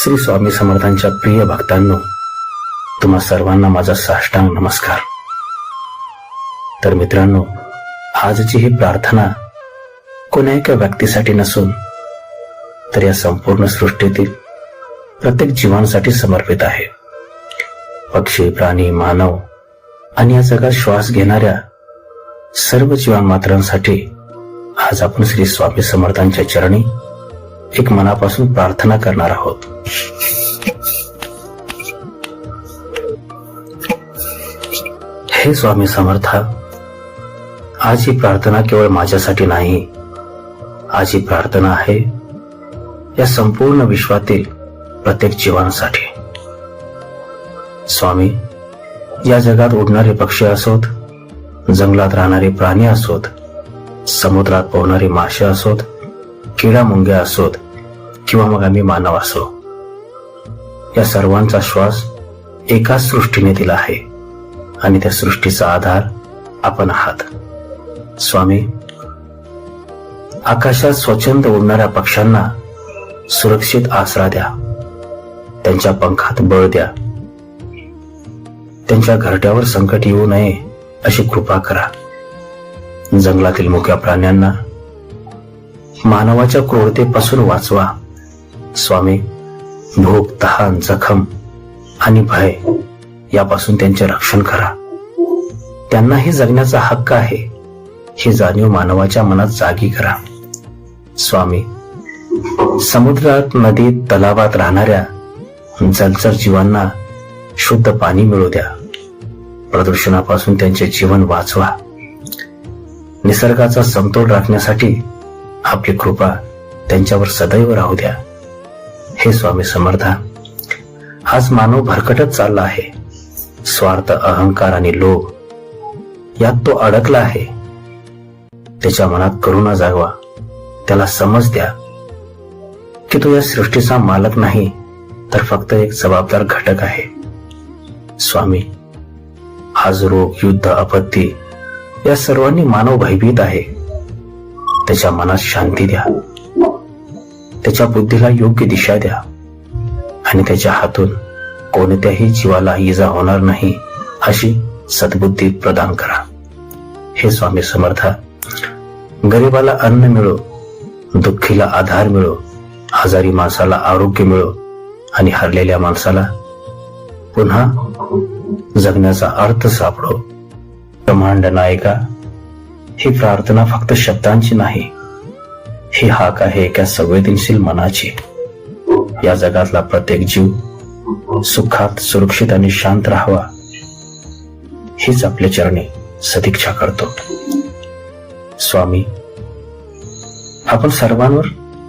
श्री स्वामी समर्थांच्या प्रिय भक्तांनो, तुम्हा सर्वांना माझा साष्टांग नमस्कार. तर मित्रांनो, आजची ही प्रार्थना कोण्या एका व्यक्तीसाठी नसून तर या संपूर्ण सृष्टीतील प्रत्येक जीवांसाठी समर्पित आहे. पक्षी, प्राणी, मानव आणि या जगात श्वास घेणाऱ्या सर्व जीवांमात्रांसाठी आज आपण श्री स्वामी समर्थांच्या चरणी एक मनापासून प्रार्थना करणार आहोत. हे स्वामी समर्था, आज ही प्रार्थना केवळ माझ्यासाठी नाही, आज ही प्रार्थना आहे या संपूर्ण विश्वातील प्रत्येक जीवांसाठी. स्वामी, या जगात उडणारे पक्षी असोत, जंगलात राहणारे प्राणी असोत, समुद्रात पोहणारे मासे असोत, किडा मुंग्या असोत किंवा मग आम्ही मानव असो, या सर्वांचा श्वास एकाच सृष्टीने दिला आहे आणि त्या सृष्टीचा आधार आपण आहात. स्वामी, आकाशात स्वच्छंद उडणाऱ्या पक्ष्यांना सुरक्षित आसरा द्या, त्यांच्या पंखात बळ द्या, त्यांच्या घरट्यावर संकट येऊ नये अशी कृपा करा. जंगलातील मुक्या प्राण्यांना मानवाच्या क्रूरतेपासून वाचवा. स्वामी, भूक, तहान, जखम आणि भय यापासून त्यांचे रक्षण करा. त्यांनाही जगण्याचा हक्क आहे ही जाणीव मानवाच्या मनात जागी करा. स्वामी, समुद्रात, नदीत, तलावात राहणाऱ्या जलचर जीवांना शुद्ध पाणी मिळू द्या. प्रदूषणापासून त्यांचे जीवन वाचवा. निसर्गाचा समतोल राखण्यासाठी आपली कृपा त्यांच्यावर सदैव राहू द्या. हे स्वामी समर्था, आज मानव भरकटत चालला आहे. स्वार्थ, अहंकार आणि लोभ यात तो अडकला आहे. त्याच्या मनात करुणा जागवा. त्याला समज द्या की तो या सृष्टीचा मालक नाही, तर फक्त एक जबाबदार घटक आहे. स्वामी, आज रोग, युद्ध, आपत्ती या सर्वांनी मानव भयभीत आहे. त्याच्या मनात शांती द्या, त्याच्या बुद्धीला योग्य दिशा द्या आणि त्याच्या हातून कोणत्याही जीवाला इजा होणार नाही अशी सद्बुद्धी प्रदान करा. हे स्वामी समर्था, गरिबाला अन्न मिळो, दुःखीला आधार मिळो, आजारी माणसाला आरोग्य मिळो आणि हरलेल्या माणसाला पुन्हा जगण्याचा अर्थ सापडो. ब्रह्मांड नायका, ही प्रार्थना फक्त शब्दांची नाही, ही हाक आहे एका संवेदनशील मनाची. या जगातला प्रत्येक जीव सुखात, सुरक्षित आणि शांत राहावा हीच आपल्या चरणी सदिच्छा करतो. स्वामी, आपण सर्वांवर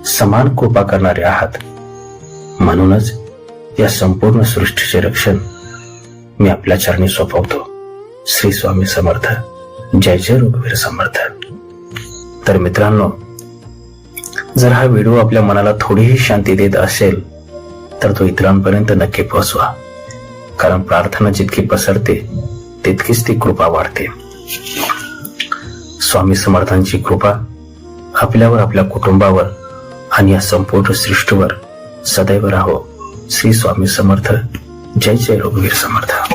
समान कृपा करणारे आहात, म्हणूनच या संपूर्ण सृष्टीचे रक्षण मी आपल्या चरणी सोपवतो. श्री स्वामी समर्थ. जय जय रघुवीर समर्थ. तर मित्रांनो, जर हा व्हिडिओ आपल्या मनाला थोडीही शांती देत असेल तर तो इतरांपर्यंत नक्की पोहोचवा, कारण प्रार्थना जितकी पसरते तितकीच ती कृपा वाढते. स्वामी समर्थांची कृपा आपल्यावर, आपल्या कुटुंबावर आणि या संपूर्ण सृष्टीवर सदैव राहो. श्री स्वामी समर्थ. जय जय रघुवीर समर्थ.